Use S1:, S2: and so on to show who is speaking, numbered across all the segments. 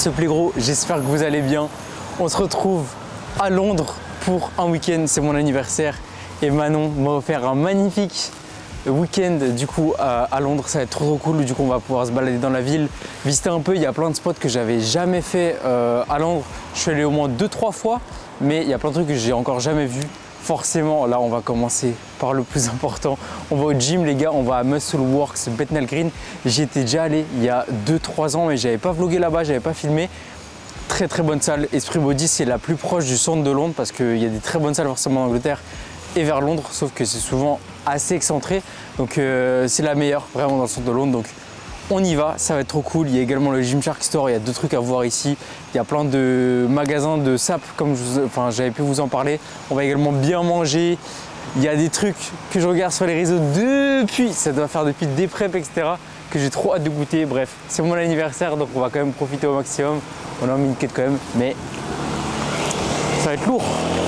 S1: se plaît gros, j'espère que vous allez bien. On se retrouve à Londres pour un week-end, c'est mon anniversaire et Manon m'a offert un magnifique week-end du coup à Londres. Ça va être trop cool, du coup on va pouvoir se balader dans la ville, visiter un peu. Il y a plein de spots que j'avais jamais fait à Londres. Je suis allé au moins 2-3 fois, mais il y a plein de trucs que j'ai encore jamais vu. Forcément, là on va commencer par le plus important. On va au gym les gars, on va à Muscle Works Bethnal Green. J'y étais déjà allé il y a 2-3 ans mais j'avais pas vlogué là-bas, j'avais pas filmé. Très bonne salle. Esprit Body, c'est la plus proche du centre de Londres parce qu'il y a des très bonnes salles forcément en Angleterre et vers Londres, sauf que c'est souvent assez excentré. Donc c'est la meilleure vraiment dans le centre de Londres. Donc on y va, ça va être trop cool. Il y a également le Gymshark Store, il y a 2 trucs à voir ici. Il y a plein de magasins de sap comme j'avais pu vous en parler. On va également bien manger. Il y a des trucs que je regarde sur les réseaux depuis, ça doit faire depuis des preps, etc. que j'ai trop hâte de goûter. Bref, c'est mon anniversaire donc on va quand même profiter au maximum. On a mis une quête quand même, mais ça va être lourd.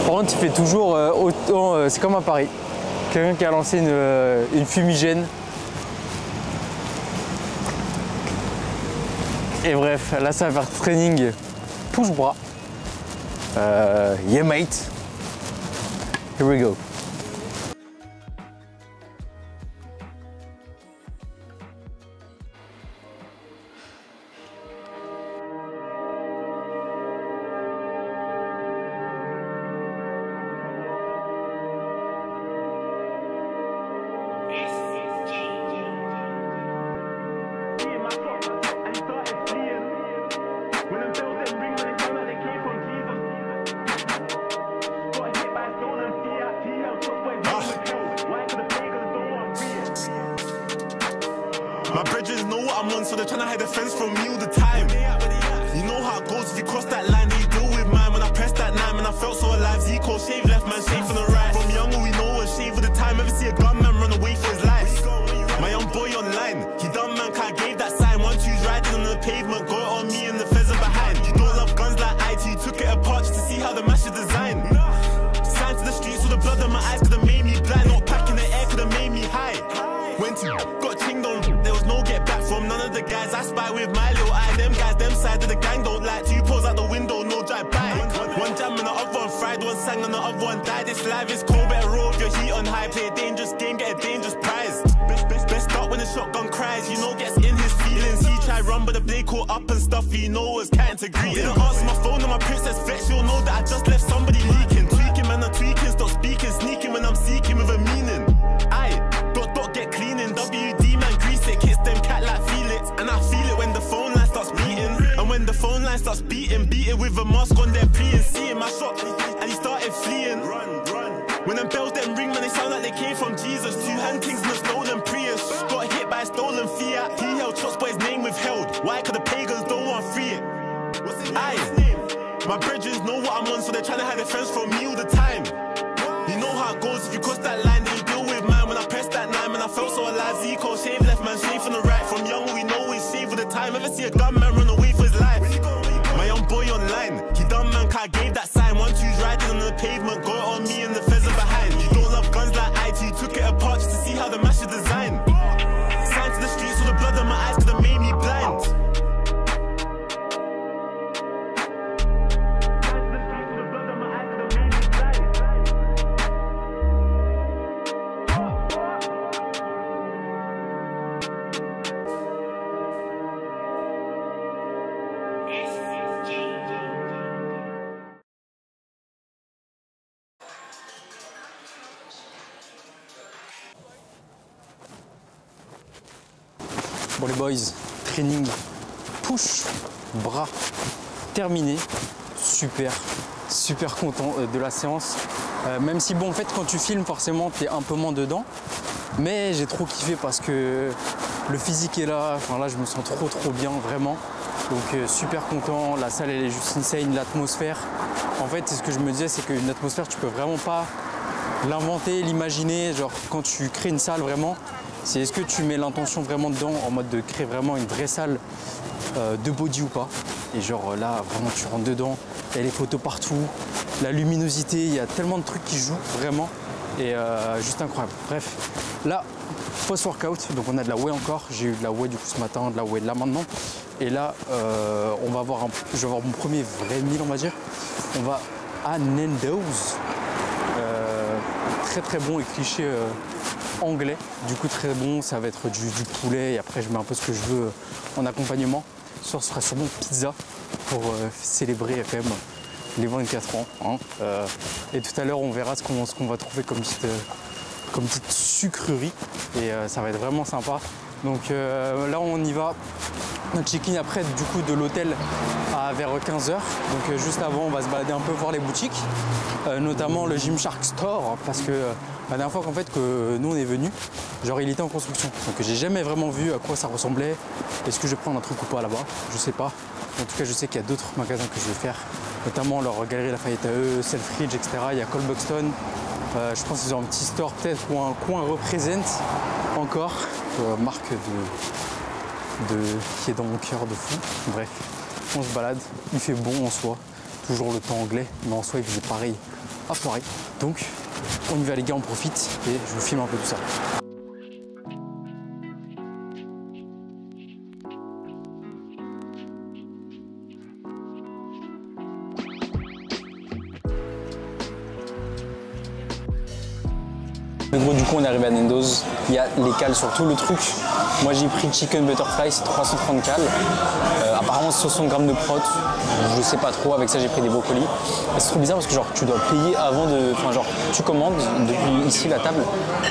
S1: Par contre, il fait toujours autant, c'est comme à Paris. Quelqu'un qui a lancé une fumigène. Et bref, là ça va faire training push-bras. Yeah mate. Here we go.
S2: My brethren know what I'm on, so they're trying to hide the fence from me all the time. You know how it goes, if you cross that line, then you deal with mine. When I pressed that 9, man, I felt so alive. Zico, shave left, man, shave from the right. From young, all we know is shave all the time. Ever see a gunman run away for his life? My young boy online, he done man, I gave that sign. 1-2's riding on the pavement, got it on me and the feds are behind. You don't love guns like IT, took it apart just to see how the mash is designed. Signed to the streets with the blood in my eyes, could've made me blind. Not packing the air, could've made me high. Went to, got chinged on, there was no get back from none of the guys. I spy with my little eye, them guys, them side of the gang don't like. 2 pulls out the window, no drive by. One jam and the other one fried, one sang and the other one died. It's live, it's cold, better roll with your heat on high. Play a dangerous game, get a dangerous prize. Best start when the shotgun cries, you know gets in his feelings. He tried run but the blade caught up and stuff, you know was catting to greet. Didn't answer my phone and my princess vex, you'll know that I just left somebody leaking. Tweaking man, I'm tweaking, stop speaking, sneaking when I'm seeking with a meaning. Aye, dot get cleaning, WD man grease it, kiss them cat like Felix. And I feel it when the phone line starts beating. And when the phone line starts beating, beat it with a mask on their pre and seeing my shot. And he started fleeing. Run. When them bells them ring, man, they sound like they came from Jesus. 2 hand things in a stolen Prius. Got hit by a stolen Fiat. He held shots but his name withheld. Why? Cause the pagans don't want free it. What's his name? My brethren know what I'm on, so they're trying to hide their friends from me all the time. You know how it goes, if you cross that line, then you deal with mine. When I pressed that 9, man, I felt so alive. Zico, shave left, man, shave from the right. From young, we know we shave all the time. Ever see a gunman run away for his life? My young boy online, he done man, I gave that sign. 1-2's riding on the pavement, got it on me and the feds are behind. You don't love guns like IT, took it apart just to see how the mash is designed. Signed to the streets with the blood in my eyes, could've made me blind.
S1: Bon les boys, training push bras terminé. Super content de la séance. Même si bon en fait quand tu filmes forcément tu es un peu moins dedans. Mais j'ai trop kiffé parce que le physique est là. Enfin là je me sens trop bien vraiment. Donc super content, la salle elle est juste insane, l'atmosphère. En fait c'est ce que je me disais, c'est qu'une atmosphère tu peux vraiment pas l'inventer, l'imaginer. Genre quand tu crées une salle vraiment, c'est est-ce que tu mets l'intention vraiment dedans en mode de créer vraiment une vraie salle de body ou pas. Et genre là vraiment tu rentres dedans, il y a les photos partout, la luminosité, il y a tellement de trucs qui jouent vraiment. et juste incroyable. Bref, là, post-workout, donc on a de la whey encore. J'ai eu de la whey du coup ce matin, de la whey là maintenant. Et là, je vais avoir mon premier vrai meal, on va dire. On va à Nando's. Très très bon et cliché anglais. Du coup très bon, ça va être du poulet et après je mets un peu ce que je veux en accompagnement. Ce soir ce sera sûrement pizza pour célébrer quand même les 24 ans. Hein. Et tout à l'heure on verra ce qu'on va trouver comme petite sucrerie et ça va être vraiment sympa. Donc là on y va. Notre check-in après du coup de l'hôtel vers 15h. Donc juste avant on va se balader un peu voir les boutiques, notamment le Gymshark Store parce que la dernière fois qu'en fait que nous on est venu, genre il était en construction. Donc j'ai jamais vraiment vu à quoi ça ressemblait. Est-ce que je vais prendre un truc ou pas là-bas? Je sais pas. En tout cas je sais qu'il y a d'autres magasins que je vais faire, notamment leur Galerie Lafayette à eux, Selfridge, etc. Il y a Cole Buxton. Je pense qu'ils ont un petit store peut-être ou un coin représente encore. Marque qui est dans mon cœur de fou. Bref, on se balade, il fait bon en soi, toujours le temps anglais, mais en soi il faisait pareil à Paris. Donc on y va les gars, on profite et je vous filme un peu tout ça. Mais gros, du coup on est arrivé à Nando's, il y a les cales sur tout le truc. Moi j'ai pris chicken butterfly, c'est 330 cales. Apparemment 60 grammes de prot, je sais pas trop, avec ça j'ai pris des brocolis. C'est trop bizarre parce que genre tu dois payer avant de. Enfin genre tu commandes depuis ici la table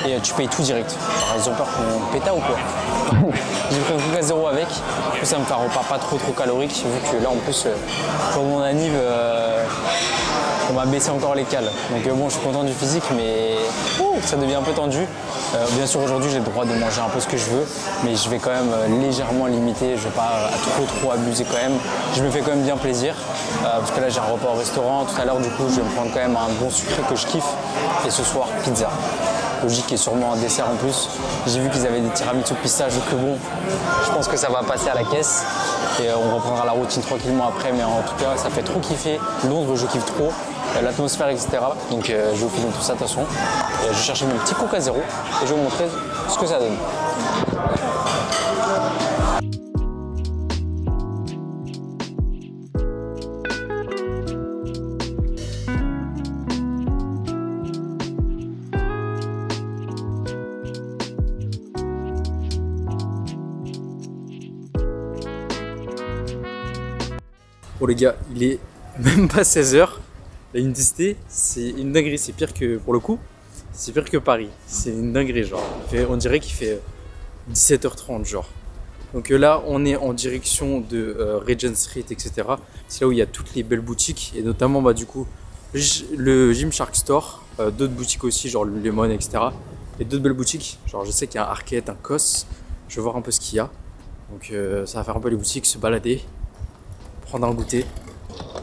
S1: et tu payes tout direct. Genre ils ont peur qu'on péta ou quoi. J'ai pris un Coca Zéro avec, du coup ça me fait un repas pas trop calorique vu que là en plus pour mon anniv on m'a baissé encore les cales. Donc bon je suis content du physique mais ça devient un peu tendu. Bien sûr aujourd'hui j'ai le droit de manger un peu ce que je veux, mais je vais quand même légèrement limiter, je vais pas trop abuser quand même. Je me fais quand même bien plaisir, parce que là j'ai un repas au restaurant, tout à l'heure du coup je vais me prendre quand même un bon sucré que je kiffe, et ce soir pizza. Logique et sûrement un dessert en plus. J'ai vu qu'ils avaient des tiramisu pistache, donc bon, je pense que ça va passer à la caisse. Et on reprendra la routine tranquillement après, mais en tout cas ça fait trop kiffer. Londres je kiffe trop, l'atmosphère etc. Donc je vais vous filmer tout ça de toute façon. Et je vais chercher mon petit Coca Zéro et je vais vous montrer ce que ça donne. Bon les gars, il est même pas 16h. La Unity, c'est une dinguerie, c'est pire que, pour le coup, c'est pire que Paris. C'est une dinguerie genre. On dirait qu'il fait 17h30 genre. Donc là, on est en direction de Regent Street, etc. C'est là où il y a toutes les belles boutiques et notamment bah, du coup le Gymshark Store, d'autres boutiques aussi, genre le Lemon, etc. Et d'autres belles boutiques, genre je sais qu'il y a un Arcade, un COS. Je vais voir un peu ce qu'il y a. Donc ça va faire un peu les boutiques, se balader, prendre un goûter.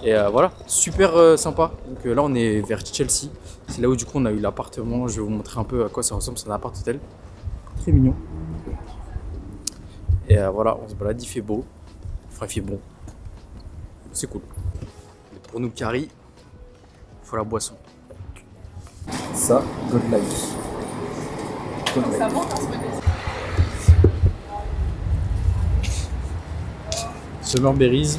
S1: Et voilà, super sympa. Donc là on est vers Chelsea. C'est là où du coup on a eu l'appartement. Je vais vous montrer un peu à quoi ça ressemble, c'est un appart hôtel. Très mignon. Et voilà, on se balade, il fait beau. Enfin il fait bon. C'est cool. Et pour nous carry, il faut la boisson. Ça, God Life. God Life. Ça monte en ce moment. Summerberries.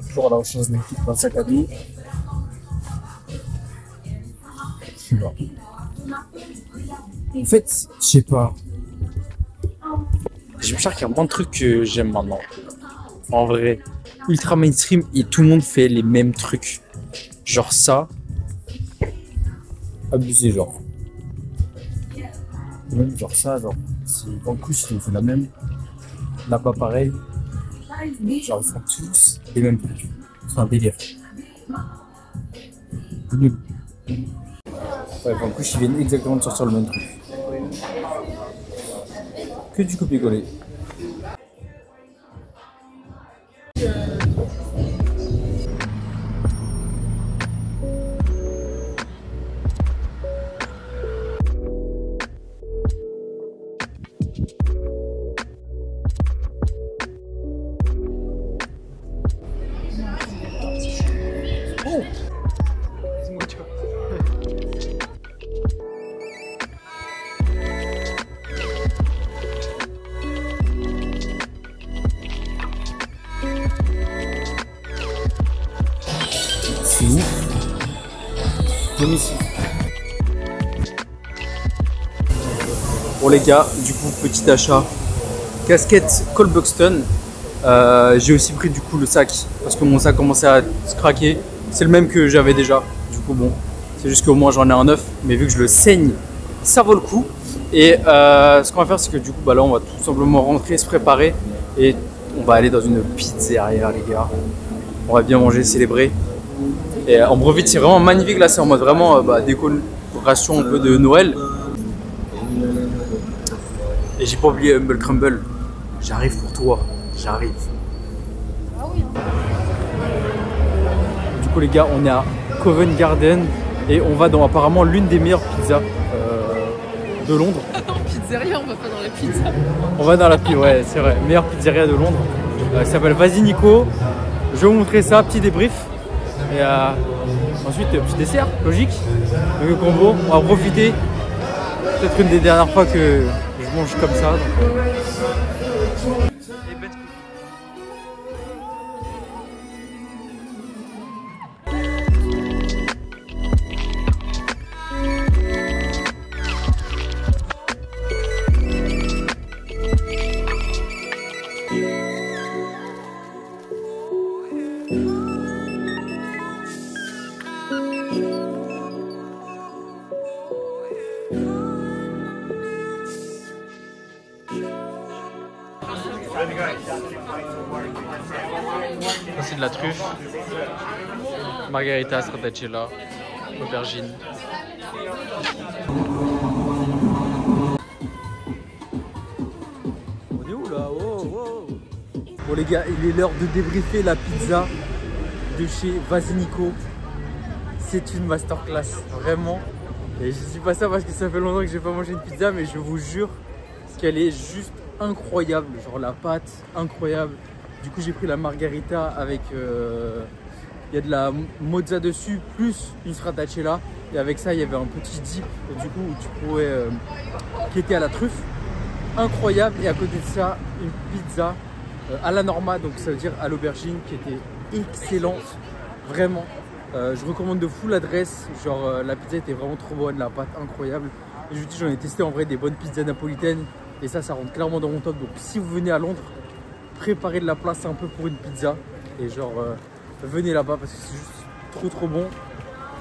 S1: Toujours à la recherche d'un kit, d'un sac à dos. En fait, je sais pas. Gymshark, il y a plein de trucs que j'aime maintenant. En vrai, ultra mainstream et tout le monde fait les mêmes trucs. Genre ça. Abusé genre.
S3: Même genre ça, genre, si Vancouver ils font la même, là-bas pareil, genre ils font tous les mêmes trucs. C'est un délire. Nul. Ouais, Vancouver ils viennent exactement de sortir le même truc. Que du copier-coller. C'est ouf. Magnifique. Bon les gars, du coup petit achat. Casquette Cole Buxton. J'ai aussi pris du coup le sac parce que mon sac commençait à se craquer. C'est le même que j'avais déjà. Du coup bon, c'est juste qu'au moins j'en ai un neuf. Mais vu que je le saigne, ça vaut le coup. Et ce qu'on va faire c'est que du coup bah là on va tout simplement rentrer, se préparer. Et on va aller dans une pizzeria les gars. On va bien manger, célébrer. Et en profite, c'est vraiment magnifique là, c'est en mode vraiment décoration un peu de Noël. Et j'ai pas oublié Humble Crumble. J'arrive pour toi, j'arrive. Du coup les gars, on est à Covent Garden et on va dans apparemment l'une des meilleures pizzas de Londres.
S4: En pizzeria, on va pas dans la pizza.
S1: On va dans la pizza, ouais c'est vrai, meilleure pizzeria de Londres. Ça s'appelle Vas-y Nico. Je vais vous montrer ça, petit débrief. Et ensuite, petit dessert, logique. Donc le combo, on va profiter. Peut-être une des dernières fois que je mange comme ça. C'est de la truffe, margarita, stracciatella, aubergine. On est où là? Oh. Bon les gars, il est l'heure de débriefer la pizza de chez Vas-y Nico. C'est une masterclass, vraiment. Et je dis pas ça parce que ça fait longtemps que j'ai pas mangé une pizza, mais je vous jure qu'elle est juste incroyable. Genre la pâte, incroyable. Du coup j'ai pris la margarita avec y a de la mozza dessus plus une stracciatella et avec ça il y avait un petit dip du coup où tu pouvais qui était à la truffe, incroyable. Et à côté de ça une pizza à la norma, donc ça veut dire à l'aubergine, qui était excellente vraiment. Je recommande de fou l'adresse, genre la pizza était vraiment trop bonne, la pâte incroyable. Et je vous dis, j'en ai testé en vrai des bonnes pizzas napolitaines et ça rentre clairement dans mon top. Donc si vous venez à Londres, préparez de la place un peu pour une pizza et genre venez là-bas parce que c'est juste trop bon.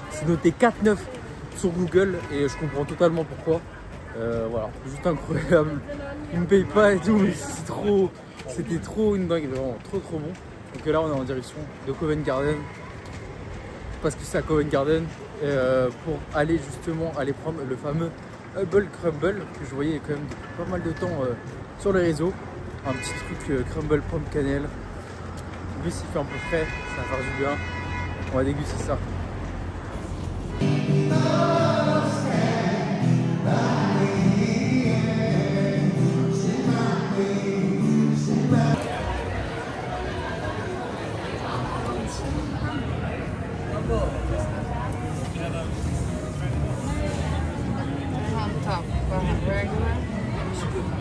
S1: C'est noté 4,9 sur Google et je comprends totalement pourquoi. Voilà, juste incroyable. Ils me payent pas et tout, mais c'était trop une dingue, vraiment trop bon. Donc là on est en direction de Covent Garden parce que c'est à Covent Garden pour aller justement prendre le fameux Humble Crumble que je voyais quand même depuis pas mal de temps sur les réseaux. Un petit truc crumble pomme cannelle. En plus il fait un peu frais, ça va faire du bien. On va déguster ça.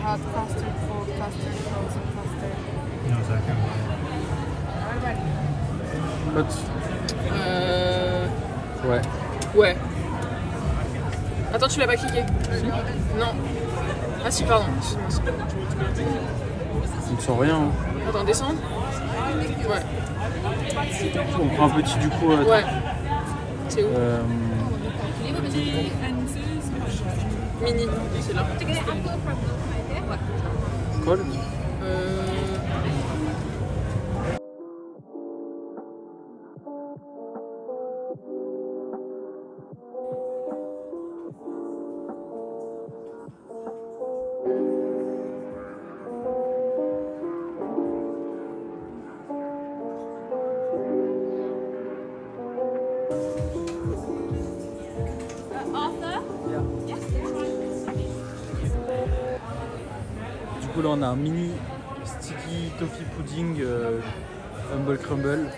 S4: Hot custard, cold custard, frozen custard.
S5: No, second.
S1: Ouais.
S4: Ouais. Attends, tu l'as pas cliqué? Non. Ah si, pardon. Excuse-moi.
S1: On ne sent rien. Hein.
S4: Attends, descends. Ouais.
S1: On prend un petit du coup.
S4: Ouais. C'est où? Mini, c'est là.
S3: Cold. Du coup là on a un mini sticky toffee pudding humble crumble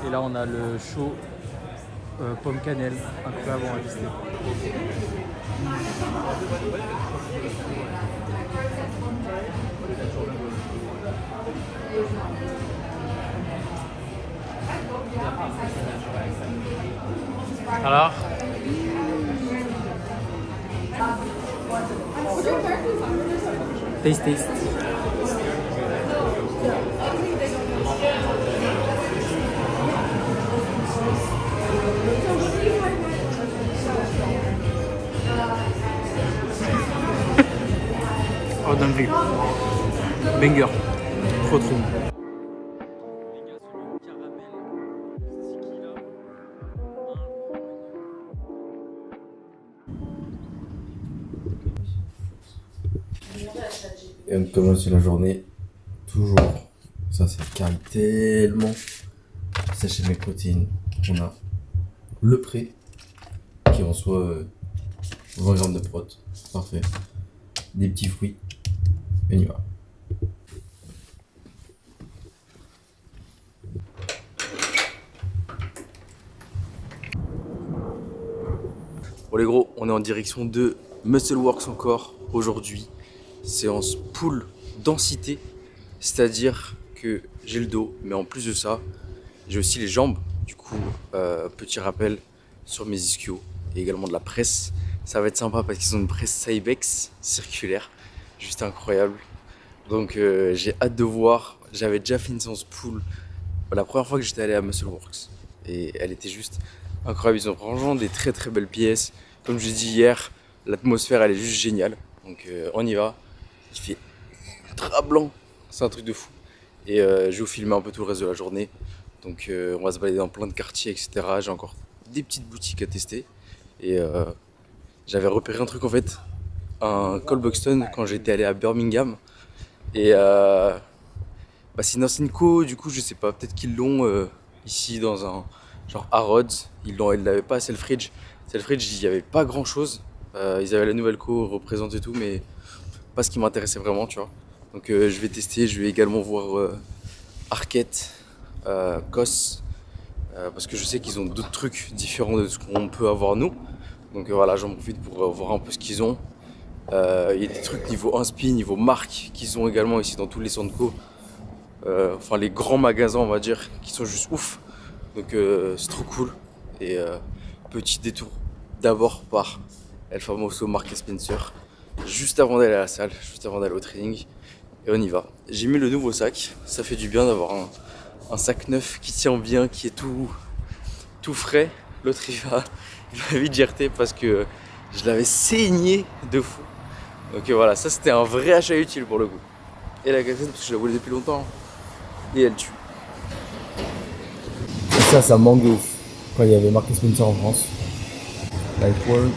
S3: et là on a le chaud pomme cannelle, incroyable à tester. Alors taste. Oh dingue. Banger. Trop bon.
S5: Et on commence la journée toujours. Ça c'est calme tellement. Sachez mes protéines. On a le pré qui reçoit 20 grammes de prot. Parfait. Des petits fruits. Et on y va.
S3: Bon les gros, on est en direction de Muscleworks encore aujourd'hui. Séance pull densité, c'est-à-dire que j'ai le dos, mais en plus de ça, j'ai aussi les jambes. Du coup, petit rappel sur mes ischios et également de la presse. Ça va être sympa parce qu'ils ont une presse Cybex circulaire, juste incroyable. Donc j'ai hâte de voir. J'avais déjà fait une séance pull la première fois que j'étais allé à Muscleworks et elle était juste incroyable. Ils ont franchement des très très belles pièces. Comme je l'ai dit hier, l'atmosphère elle est juste géniale. Donc on y va. Il fait ultra blanc, c'est un truc de fou. Et je vais vous filmer un peu tout le reste de la journée. Donc on va se balader dans plein de quartiers, etc. J'ai encore des petites boutiques à tester. Et j'avais repéré un truc en fait, un Cole Buxton quand j'étais allé à Birmingham. Et c'est une ancienne co, du coup je sais pas, peut-être qu'ils l'ont ici dans un genre Harrods. Ils l'avaient pas à Selfridge. Selfridge il n'y avait pas grand chose. Ils avaient la nouvelle co représentée et tout, mais pas ce qui m'intéressait vraiment, tu vois. Donc je vais tester, je vais également voir Arquette, Cos, parce que je sais qu'ils ont d'autres trucs différents de ce qu'on peut avoir nous. Donc voilà, j'en profite pour voir un peu ce qu'ils ont. Il y a des trucs niveau inspi, niveau marque qu'ils ont également ici dans tous les centres co. Enfin les grands magasins on va dire, qui sont juste ouf. Donc c'est trop cool. Et petit détour d'abord par El Famoso Marks & Spencer. Juste avant d'aller à la salle, juste avant d'aller au training. Et on y va. J'ai mis le nouveau sac. Ça fait du bien d'avoir un sac neuf qui tient bien, qui est tout frais. L'autre il va vite gerter parce que je l'avais saigné de fou. Donc voilà, ça c'était un vrai achat utile pour le coup. Et la cassette parce que je la voulais depuis longtemps. Et elle tue.
S5: Et ça manque de ouf. Quand il y avait Marks & Spencer en France. Lifeworld.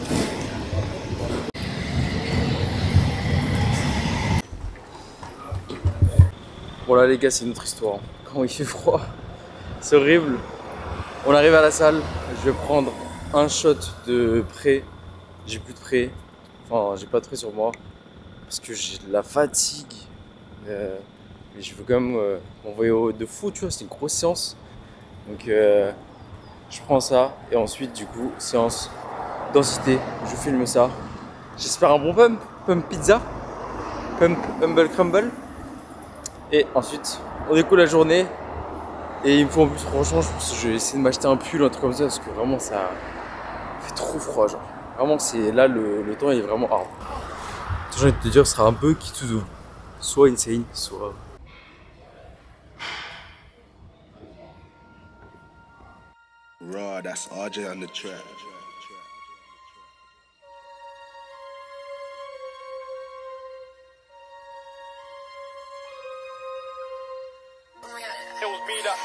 S3: Bon là les gars, c'est une autre histoire. Quand il fait froid, c'est horrible. On arrive à la salle, je vais prendre un shot de pré. J'ai plus de pré. Enfin, j'ai pas de pré sur moi. Parce que j'ai de la fatigue. Mais je veux quand même m'envoyer de fou, tu vois, c'est une grosse séance. Donc je prends ça et ensuite du coup, séance densité, je filme ça. J'espère un bon pump pizza, pump humble crumble. Et ensuite, on découle la journée. Et il me faut en plus, franchement, je pense que je vais essayer de m'acheter un pull, un truc comme ça, parce que vraiment ça fait trop froid, genre. Vraiment, c'est là le temps est vraiment hard. J'ai envie de te dire, ce sera un peu qui tout double. Soit insane, soit.
S2: Raw, that's RJ on the track.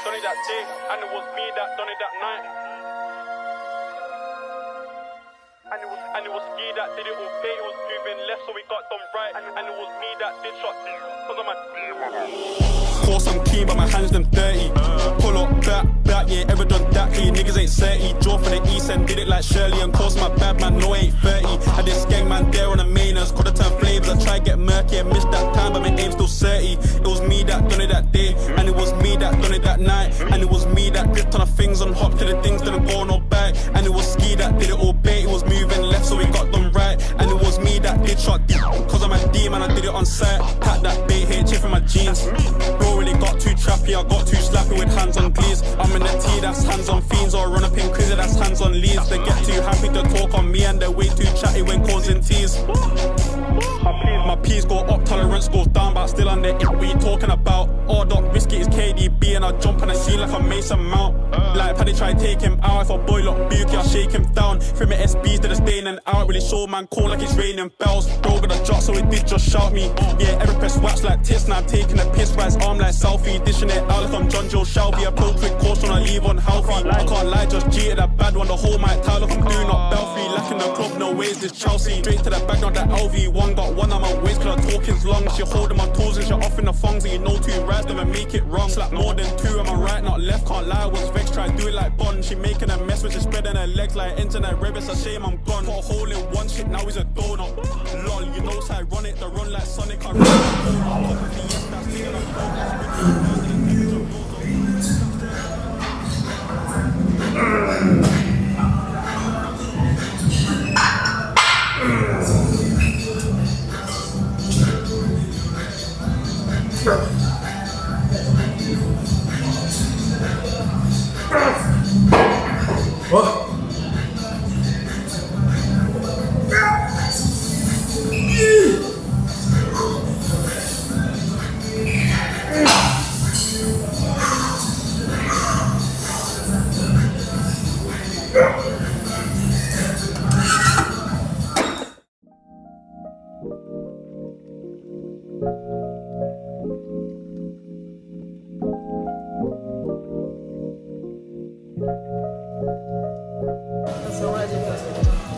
S2: done it that day, and it was me that done it that night. And it was me that did it all day, it was moving left so we got them right. And it was me that did shot cause I'm a course I'm clean but my hands them dirty. Pull up, back, yeah, ever done that, cause niggas ain't 30. Draw for the east and did it like Shirley. And course my bad man, no ain't 30. Had this gang man there on the mainers, coulda turned flames. I try get murky and missed that time but my aim still 30. It was me that done it that day, and it was me that done it that night. And it was me that did ton of things and hopped to the things, didn't go no back. And it was Ski that did it all bait, it was moving left so we got them right. And it was me that did shot deep, cause I'm a D man, I did it on sight. Pack that bait, hit chip in my jeans. Bro really got too trappy, I got too slappy with hands on glees. I'm in the T, that's hands on fiends, or run up in crazy, that's hands on leads. They get too happy to talk on me and they're way too chatty when causing teas. My P's go up, tolerance goes down, but still on the what you talking about? All dog biscuit is KDB and I jump on the scene like a Mason Mount. Like Paddy try to take him out, if a boy look bookie, I shake him down. From my SBs to the stain and out, really show man cool like it's raining bells. Bro got a drop so he did just shout me. Yeah, every press wax like tits, now I'm taking a piss, right arm like selfie. Dishing it out like I'm John Joe Shelby. Approach with caution, I leave unhealthy. I can't lie, just cheated that bad one, the whole might tell if I'm doing up Belfry. Lacking the club, no ways, this Chelsea. Straight to the bag, not that LV1. Got one on my waist, cause I talking's long. She holding my toes and she off in the thongs. And you know two rides, then I make it wrong. Slap more than two, am I right, not left, can't lie, I was vexed. Try to do it like Bond. She making a mess when she spreading her legs like internet rib. It's a shame I'm gone. Put a hole in one shit, now he's a donut. Lol, you know it's ironic, the run like Sonic. I run like a yes, that's leading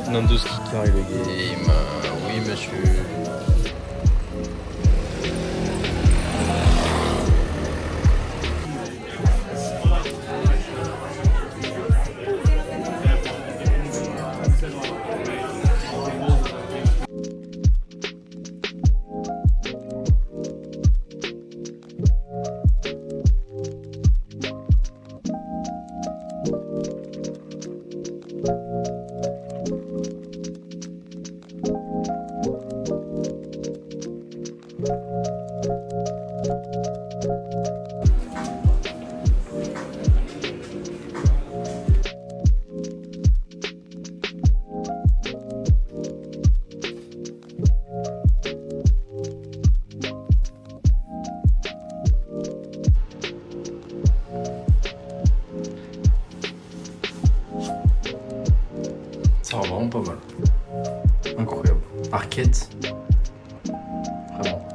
S6: Nandos qui carry le game. Oui, monsieur.
S3: Ça va vraiment pas mal. Incroyable. Arcade. Vraiment.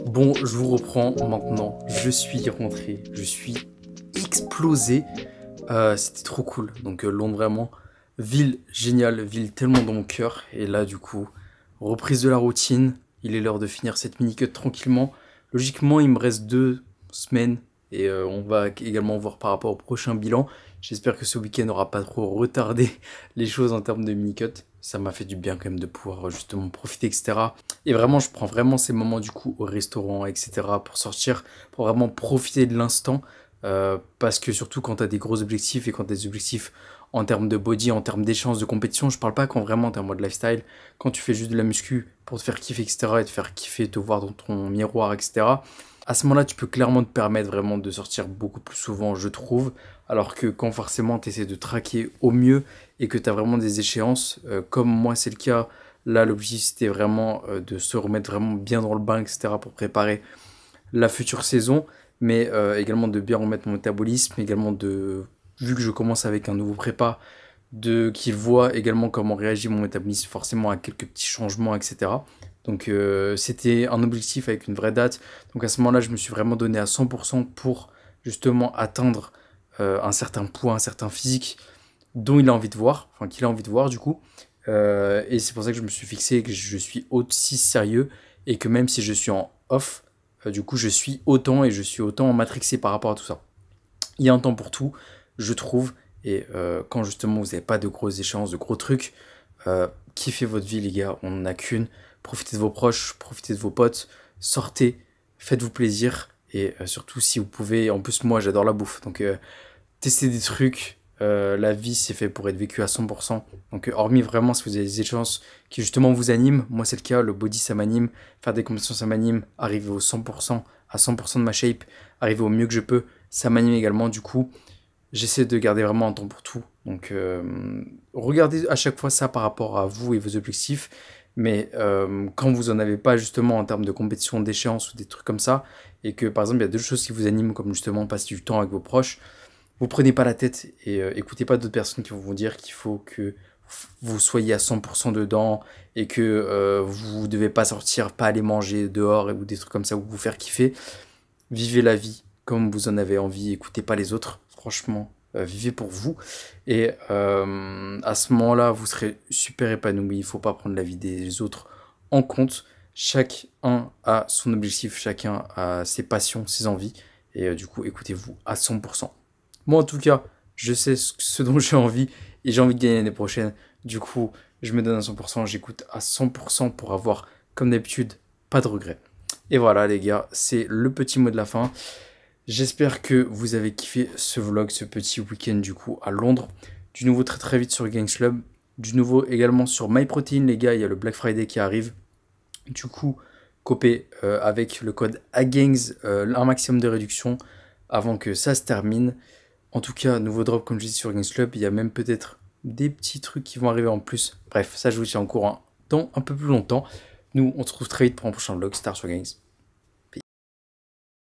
S3: Bon, je vous reprends maintenant. Je suis rentré. Je suis explosé. C'était trop cool. Donc Londres, vraiment. Ville géniale. Ville tellement dans mon cœur. Et là, du coup, reprise de la routine. Il est l'heure de finir cette mini-cut tranquillement. Logiquement, il me reste 2 semaines. Et on va également voir par rapport au prochain bilan. J'espère que ce week-end n'aura pas trop retardé les choses en termes de mini-cut. Ça m'a fait du bien quand même de pouvoir justement profiter, etc. Et vraiment, je prends vraiment ces moments du coup au restaurant, etc. pour sortir, pour vraiment profiter de l'instant. Parce que surtout quand tu as des gros objectifs et quand tu as des objectifs en termes de body, en termes d'échéance de compétition, je parle pas quand vraiment tu es en mode lifestyle, quand tu fais juste de la muscu pour te faire kiffer, etc. et te faire kiffer, te voir dans ton miroir, etc. À ce moment-là, tu peux clairement te permettre vraiment de sortir beaucoup plus souvent, je trouve. Alors que quand forcément tu essaies de traquer au mieux et que tu as vraiment des échéances, comme moi c'est le cas, là l'objectif c'était vraiment de se remettre vraiment bien dans le bain, etc. pour préparer la future saison. Mais également de bien remettre mon métabolisme, également de, vu que je commence avec un nouveau prépa, qu'il voit également comment réagit mon métabolisme forcément à quelques petits changements, etc. Donc c'était un objectif avec une vraie date. Donc à ce moment-là, je me suis vraiment donné à 100% pour justement atteindre un certain poids, un certain physique dont il a envie de voir, enfin qu'il a envie de voir du coup. Et c'est pour ça que je me suis fixé que je suis aussi sérieux et que même si je suis en off, du coup je suis autant et je suis autant matrixé par rapport à tout ça. Il y a un temps pour tout, je trouve, et quand justement vous n'avez pas de grosses échéances, de gros trucs, kiffez votre vie les gars, on n'en a qu'une, profitez de vos proches, profitez de vos potes, sortez, faites-vous plaisir, et surtout si vous pouvez, en plus moi j'adore la bouffe, donc testez des trucs, la vie c'est fait pour être vécu à 100%, donc hormis vraiment si vous avez des échéances qui justement vous animent, moi c'est le cas, le body ça m'anime, faire des compétitions ça m'anime, arriver au 100%, à 100% de ma shape, arriver au mieux que je peux, ça m'anime également, du coup j'essaie de garder vraiment un temps pour tout, donc regardez à chaque fois ça par rapport à vous et vos objectifs, mais quand vous en avez pas justement en termes de compétition, d'échéance ou des trucs comme ça, et que par exemple il y a deux choses qui vous animent comme justement passer du temps avec vos proches, vous prenez pas la tête et écoutez pas d'autres personnes qui vont vous dire qu'il faut que vous soyez à 100% dedans et que vous devez pas sortir, pas aller manger dehors ou des trucs comme ça ou vous faire kiffer. Vivez la vie comme vous en avez envie, écoutez pas les autres, franchement, vivez pour vous. Et à ce moment-là, vous serez super épanoui, il faut pas prendre la vie des autres en compte. Chacun a son objectif, chacun a ses passions, ses envies. Et du coup, écoutez-vous à 100%. Moi, en tout cas, je sais ce dont j'ai envie et j'ai envie de gagner l'année prochaine. Du coup, je me donne à 100%, j'écoute à 100% pour avoir, comme d'habitude, pas de regrets. Et voilà, les gars, c'est le petit mot de la fin. J'espère que vous avez kiffé ce vlog, ce petit week-end, du coup, à Londres. Du nouveau très très vite sur Gangs Club. Du nouveau également sur MyProtein, les gars, il y a le Black Friday qui arrive. Du coup, copez avec le code AGANGS, un maximum de réduction avant que ça se termine. En tout cas, nouveau drop comme je dis sur Gangs Club, il y a même peut-être des petits trucs qui vont arriver en plus. Bref, ça je vous tiens au courant dans un peu plus longtemps. Nous, on se retrouve très vite pour un prochain vlog Star sur Gangs.